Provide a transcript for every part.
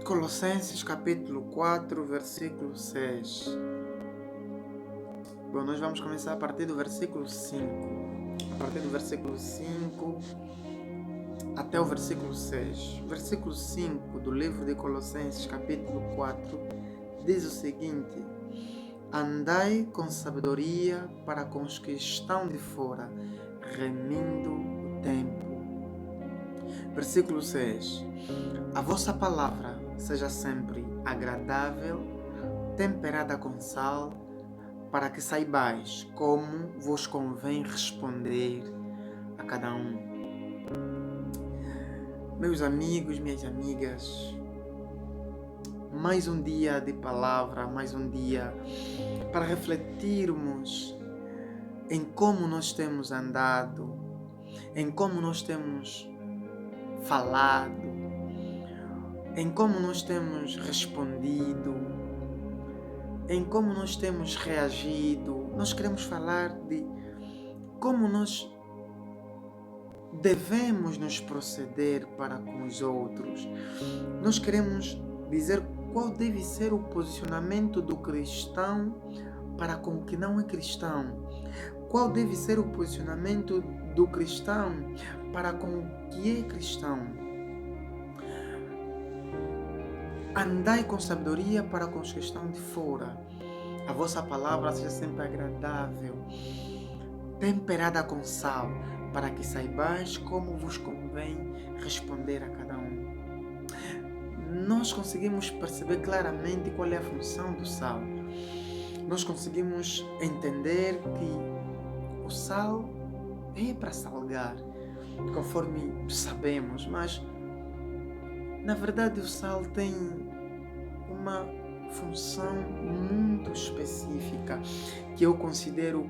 Colossenses capítulo 4, versículo 6. Bom, nós vamos começar a partir do versículo 5. A partir do versículo 5 até o versículo 6. O versículo 5 do livro de Colossenses capítulo 4 diz o seguinte: andai com sabedoria para com os que estão de fora, remindo o tempo. Versículo 6. A vossa palavra seja sempre agradável, temperada com sal, para que saibais como vos convém responder a cada um. Meus amigos, minhas amigas, mais um dia de palavra, mais um dia para refletirmos em como nós temos andado, em como nós temos falado, em como nós temos respondido, em como nós temos reagido. Nós queremos falar de como nós devemos nos proceder para com os outros. Nós queremos dizer qual deve ser o posicionamento do cristão para com o que não é cristão. Qual deve ser o posicionamento do cristão para com o que é cristão. Andai com sabedoria para com os que estão de fora. A vossa palavra seja sempre agradável, temperada com sal, para que saibais como vos convém responder a cada um. Nós conseguimos perceber claramente qual é a função do sal. Nós conseguimos entender que o sal é para salgar, conforme sabemos, mas na verdade o sal tem uma função muito específica que eu considero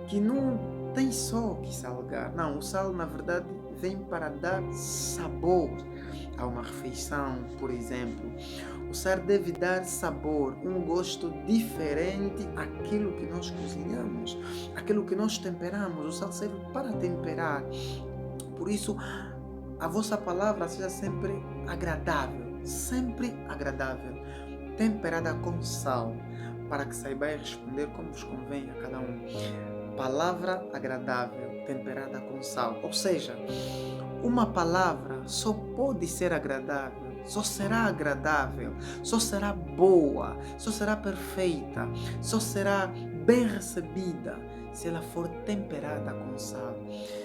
que não tem só que salgar. Não, o sal na verdade vem para dar sabor a uma refeição, por exemplo. O sal deve dar sabor, um gosto diferente àquilo que nós cozinhamos, àquilo que nós temperamos. O sal serve para temperar. Por isso, a vossa palavra seja sempre agradável, temperada com sal, para que saibais responder como vos convém a cada um. Palavra agradável, temperada com sal. Ou seja, uma palavra só pode ser agradável, só será agradável, só será boa, só será perfeita, só será bem recebida se ela for temperada com sal.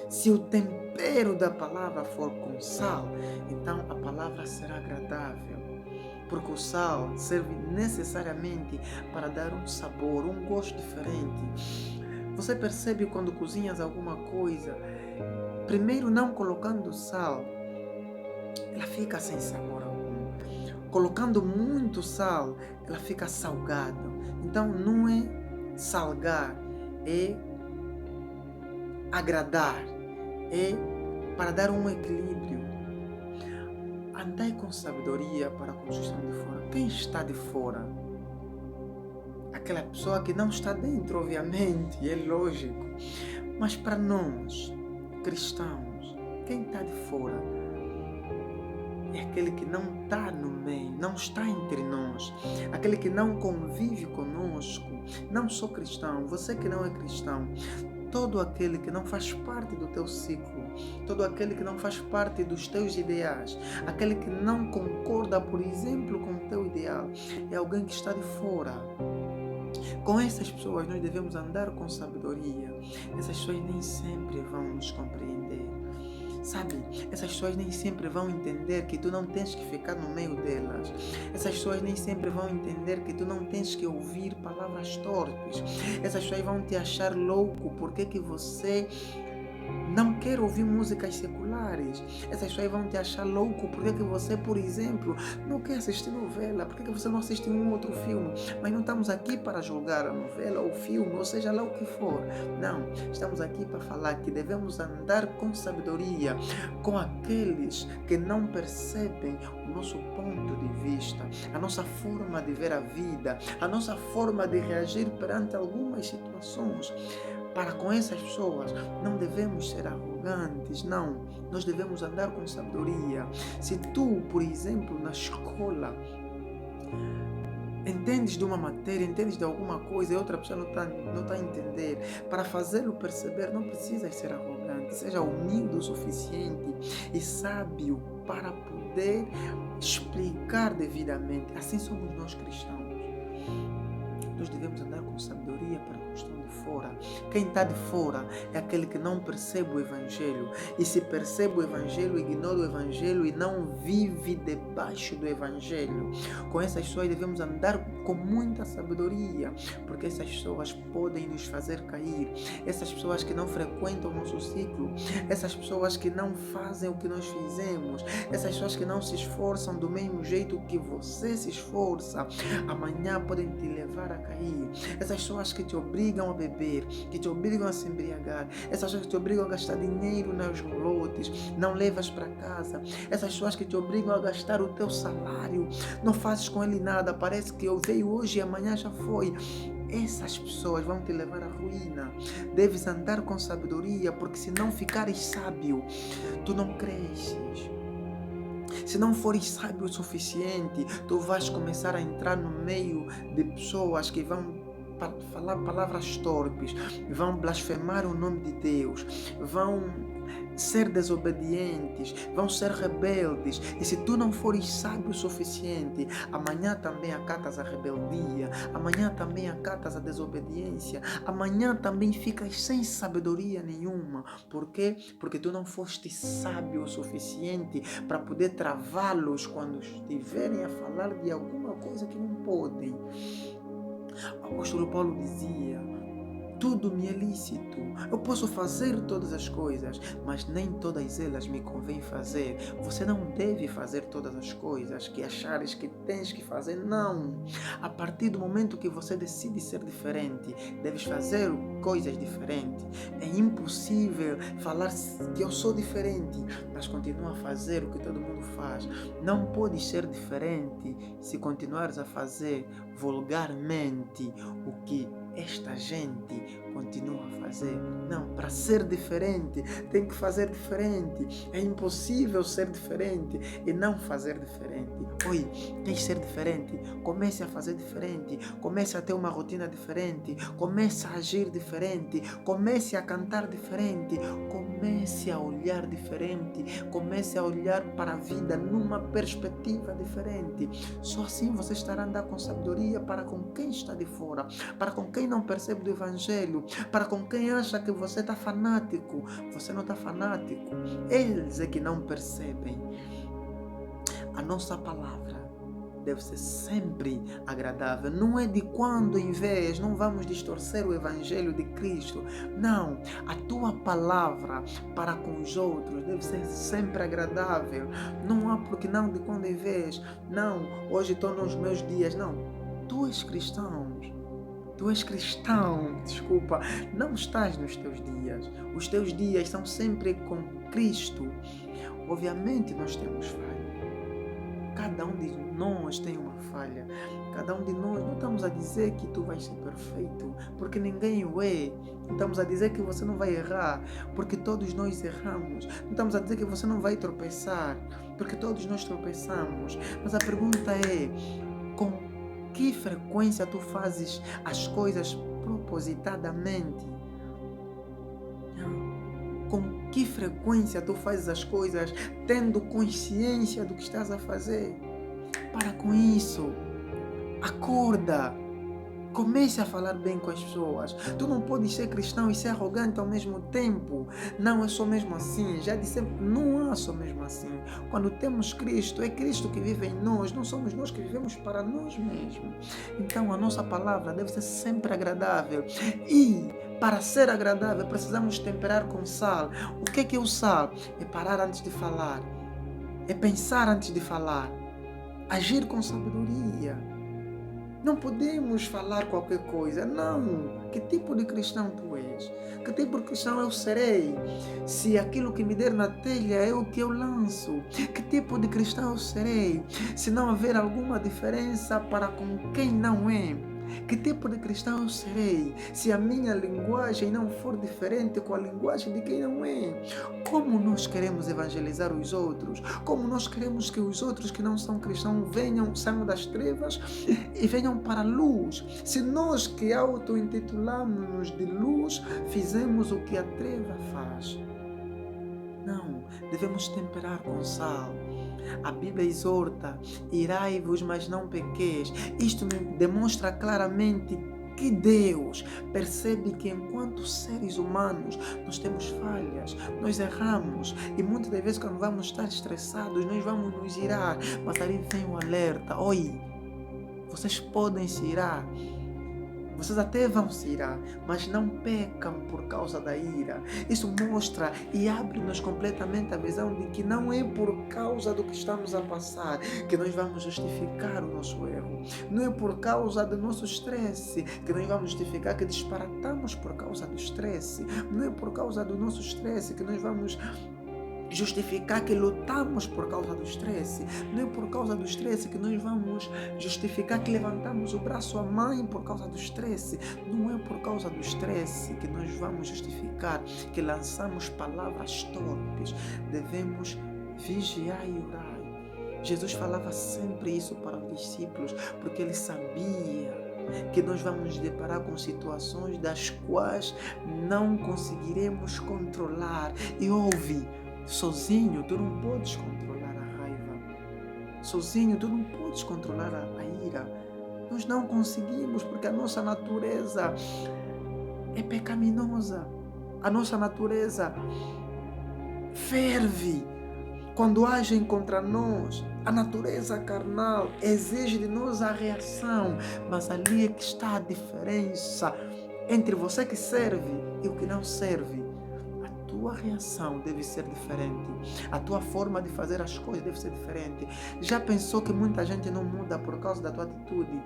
Se o tempero da palavra for com sal, então a palavra será agradável, porque o sal serve necessariamente para dar um sabor, um gosto diferente. Você percebe quando cozinhas alguma coisa, primeiro não colocando sal, ela fica sem sabor algum. Colocando muito sal, ela fica salgada. Então não é salgar, é agradar, é para dar um equilíbrio. Andai com sabedoria para com os que estão de fora. Quem está de fora? Aquela pessoa que não está dentro, obviamente, é lógico. Mas para nós, cristãos, quem está de fora é aquele que não está no meio, não está entre nós, aquele que não convive conosco. Não sou cristão, você que não é cristão, todo aquele que não faz parte do teu ciclo, todo aquele que não faz parte dos teus ideais, aquele que não concorda, por exemplo, com o teu ideal, é alguém que está de fora. Com essas pessoas nós devemos andar com sabedoria. Essas pessoas nem sempre vão nos compreender. Sabe, essas pessoas nem sempre vão entender que tu não tens que ficar no meio delas. Essas pessoas nem sempre vão entender que tu não tens que ouvir palavras torpes. Essas pessoas vão te achar louco porque que você não quer ouvir músicas seculares. Essas pessoas vão te achar louco porque que você, por exemplo, não quer assistir novela, porque que você não assiste um outro filme. Mas não estamos aqui para julgar a novela ou o filme, ou seja lá o que for. Não, estamos aqui para falar que devemos andar com sabedoria com aqueles que não percebem o nosso ponto de vista, a nossa forma de ver a vida, a nossa forma de reagir perante algumas situações. Para com essas pessoas não devemos ser arrogantes. arrogantes. Não, nós devemos andar com sabedoria. Se tu, por exemplo, na escola, entendes de uma matéria, entendes de alguma coisa e outra pessoa não tá a entender, para fazê-lo perceber, não precisas ser arrogante. Seja humilde o suficiente e sábio para poder explicar devidamente. Assim somos nós cristãos. Nós devemos andar com sabedoria para com os que estão de fora. Quem está de fora é aquele que não percebe o Evangelho. E se percebe o Evangelho, ignora o Evangelho e não vive debaixo do Evangelho. Com essas pessoas devemos andar com muita sabedoria, porque essas pessoas podem nos fazer cair. Essas pessoas que não frequentam o nosso ciclo, essas pessoas que não fazem o que nós fizemos, essas pessoas que não se esforçam do mesmo jeito que você se esforça, amanhã podem te levar a cair. Essas pessoas que te obrigam a beber, que te obrigam a se embriagar, essas pessoas que te obrigam a gastar dinheiro nos rolotes, não levas para casa, essas pessoas que te obrigam a gastar o teu salário, não fazes com ele nada, parece que eu veio hoje e amanhã já foi. Essas pessoas vão te levar à ruína. Deves andar com sabedoria, porque se não ficares sábio, tu não cresces. Se não fores sábio o suficiente, tu vais começar a entrar no meio de pessoas que vão falar palavras torpes, vão blasfemar o nome de Deus, vão ser desobedientes, vão ser rebeldes. E se tu não fores sábio o suficiente, amanhã também acatas a rebeldia, amanhã também acatas a desobediência, amanhã também ficas sem sabedoria nenhuma. Por quê? Porque tu não foste sábio o suficiente para poder travá-los quando estiverem a falar de alguma coisa que não podem. O apóstolo Paulo dizia: tudo me é lícito, eu posso fazer todas as coisas, mas nem todas elas me convém fazer. Você não deve fazer todas as coisas que achares que tens que fazer, não. A partir do momento que você decide ser diferente, deves fazer coisas diferentes. É impossível falar que eu sou diferente, mas continuar a fazer o que todo mundo faz. Não podes ser diferente se continuares a fazer vulgarmente o que esta gente continua a fazer. Não, para ser diferente, tem que fazer diferente. É impossível ser diferente e não fazer diferente. Oi, queres ser diferente? Comece a fazer diferente. Comece a ter uma rotina diferente. Comece a agir diferente. Comece a cantar diferente. Comece a olhar diferente. Comece a olhar para a vida numa perspectiva diferente. Só assim você estará a andar com sabedoria para com quem está de fora, para com quem não percebe do Evangelho, para com quem acha que você está fanático. Você não está fanático. Eles é que não percebem. A nossa palavra deve ser sempre agradável. Não é de quando em vez, não vamos distorcer o Evangelho de Cristo. Não, a tua palavra para com os outros deve ser sempre agradável. Não há porque não de quando em vez. Não, hoje estou nos meus dias. Não, tu és cristão. Tu és cristão, desculpa, não estás nos teus dias. Os teus dias são sempre com Cristo. Obviamente nós temos falha. Cada um de nós tem uma falha. Cada um de nós, não estamos a dizer que tu vais ser perfeito, porque ninguém o é. Não estamos a dizer que você não vai errar, porque todos nós erramos. Não estamos a dizer que você não vai tropeçar, porque todos nós tropeçamos. Mas a pergunta é, com que frequência tu fazes as coisas propositadamente? Com que frequência tu fazes as coisas tendo consciência do que estás a fazer? Para com isso. Acorda. Comece a falar bem com as pessoas. Tu não podes ser cristão e ser arrogante ao mesmo tempo. Não é só mesmo assim. Já dissemos, não é só mesmo assim. Quando temos Cristo, é Cristo que vive em nós. Não somos nós que vivemos para nós mesmos. Então a nossa palavra deve ser sempre agradável. E para ser agradável precisamos temperar com sal. O que é o sal? É parar antes de falar. É pensar antes de falar. Agir com sabedoria. Não podemos falar qualquer coisa, não. Que tipo de cristão tu és? Que tipo de cristão eu serei? Se aquilo que me der na telha é o que eu lanço, que tipo de cristão eu serei? Se não haver alguma diferença para com quem não é. Que tipo de cristão eu serei se a minha linguagem não for diferente com a linguagem de quem não é? Como nós queremos evangelizar os outros? Como nós queremos que os outros que não são cristãos saiam das trevas e venham para a luz? Se nós que auto-intitulamos de luz fizemos o que a treva faz. Não, devemos temperar com sal. A Bíblia exorta: irai-vos, mas não pequeis. Isto demonstra claramente que Deus percebe que enquanto seres humanos nós temos falhas, nós erramos e muitas das vezes quando vamos estar estressados nós vamos nos irar, mas ali vem o alerta: oi, vocês podem se irar, vocês até vão se irar, mas não pecam por causa da ira. Isso mostra e abre-nos completamente a visão de que não é por causa do que estamos a passar que nós vamos justificar o nosso erro. Não é por causa do nosso estresse que nós vamos justificar que disparatamos por causa do estresse. Não é por causa do nosso estresse que nós vamos justificar que lutamos por causa do estresse. Não é por causa do estresse que nós vamos justificar que levantamos o braço à mãe por causa do estresse. Não é por causa do estresse que nós vamos justificar que lançamos palavras torpes. Devemos vigiar e orar. Jesus falava sempre isso para os discípulos, porque ele sabia que nós vamos nos deparar com situações das quais não conseguiremos controlar. E ouve, sozinho tu não podes controlar a raiva. Sozinho tu não podes controlar a ira. Nós não conseguimos porque a nossa natureza é pecaminosa. A nossa natureza ferve quando agem contra nós. A natureza carnal exige de nós a reação, mas ali é que está a diferença entre você que serve e o que não serve. A tua reação deve ser diferente. A tua forma de fazer as coisas deve ser diferente. Já pensou que muita gente não muda por causa da tua atitude?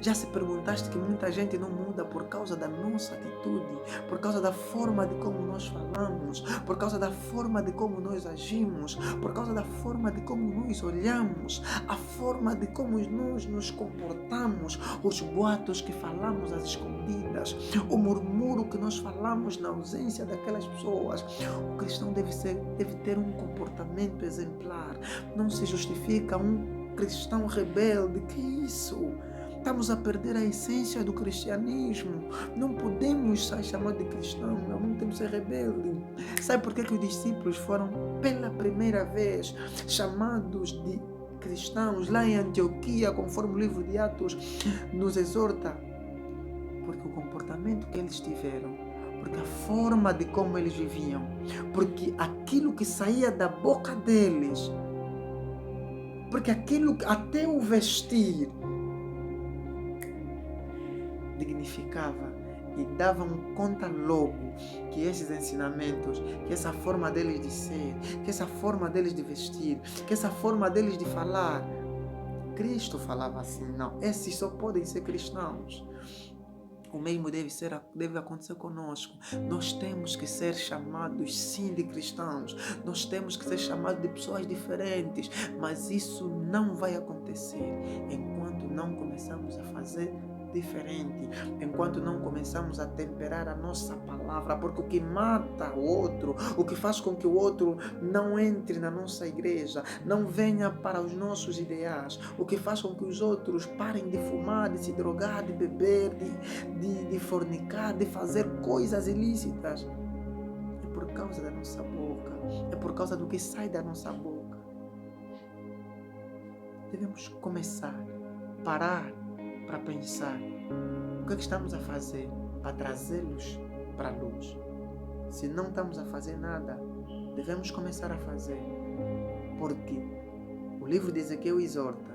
Já se perguntaste que muita gente não muda por causa da nossa atitude, por causa da forma de como nós falamos, por causa da forma de como nós agimos, por causa da forma de como nós olhamos, a forma de como nós nos comportamos, os boatos que falamos às escondidas, o murmúrio que nós falamos na ausência daquelas pessoas. O cristão deve ter um comportamento exemplar. Não se justifica um cristão rebelde. Que isso? Estamos a perder a essência do cristianismo. Não podemos ser chamados de cristãos, não temos que ser rebeldes. Sabe por que os discípulos foram pela primeira vez chamados de cristãos lá em Antioquia, conforme o livro de Atos nos exorta? Porque o comportamento que eles tiveram, porque a forma de como eles viviam, porque aquilo que saía da boca deles, porque aquilo, até o vestir, dignificava e davam conta logo que esses ensinamentos, que essa forma deles de ser, que essa forma deles de vestir, que essa forma deles de falar, Cristo falava assim. Não, esses só podem ser cristãos. O mesmo deve acontecer conosco. Nós temos que ser chamados sim de cristãos. Nós temos que ser chamados de pessoas diferentes. Mas isso não vai acontecer enquanto não começamos a fazer diferente, enquanto não começamos a temperar a nossa palavra, porque o que mata o outro, o que faz com que o outro não entre na nossa igreja, não venha para os nossos ideais, o que faz com que os outros parem de fumar, de se drogar, de beber, de fornicar, de fazer coisas ilícitas, é por causa da nossa boca, é por causa do que sai da nossa boca. Devemos começar, parar para pensar o que estamos a fazer para trazê-los para a luz. Se não estamos a fazer nada, devemos começar a fazer, porque o livro de Ezequiel exorta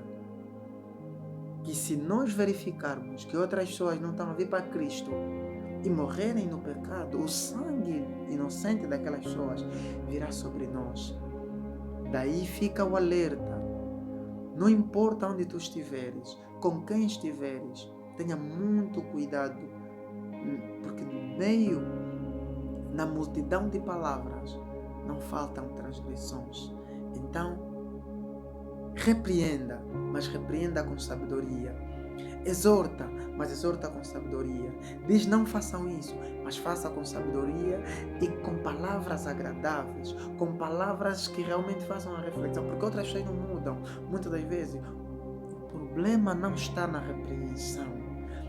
que se nós verificarmos que outras pessoas não estão a vir para Cristo e morrerem no pecado, o sangue inocente daquelas pessoas virá sobre nós. Daí fica o alerta. Não importa onde tu estiveres, com quem estiveres, tenha muito cuidado, porque no meio, na multidão de palavras, não faltam transgressões. Então, repreenda, mas repreenda com sabedoria. Exorta, mas exorta com sabedoria. Diz: não façam isso, mas faça com sabedoria e com palavras agradáveis, com palavras que realmente façam a reflexão, porque outras pessoas não mudam. Muitas das vezes, o problema não está na repreensão,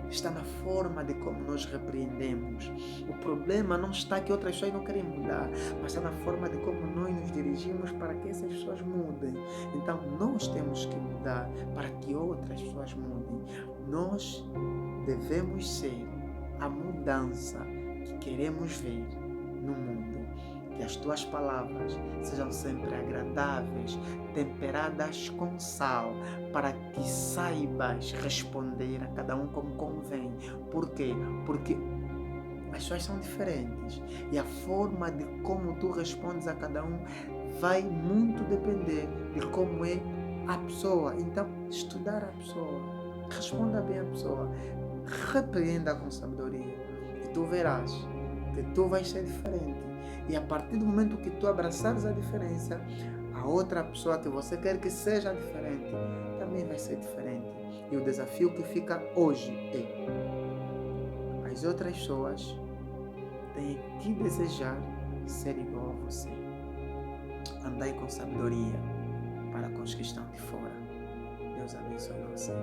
está na forma de como nós repreendemos. O problema não está que outras pessoas não querem mudar, mas está na forma de como nós nos dirigimos para que essas pessoas mudem. Então, nós temos que mudar para que outras pessoas mudem. Nós devemos ser a mudança que queremos ver no mundo. Que as tuas palavras sejam sempre agradáveis, temperadas com sal, para que saibas responder a cada um como convém. Por quê? Porque as pessoas são diferentes e a forma de como tu respondes a cada um vai muito depender de como é a pessoa. Então, estudar a pessoa, responda bem a pessoa, repreenda com sabedoria e tu verás que tu vais ser diferente. E a partir do momento que tu abraçares a diferença, a outra pessoa que você quer que seja diferente também vai ser diferente. E o desafio que fica hoje é: as outras pessoas têm que desejar ser igual a você. Andai com sabedoria para com os que estão de fora. Deus abençoe você.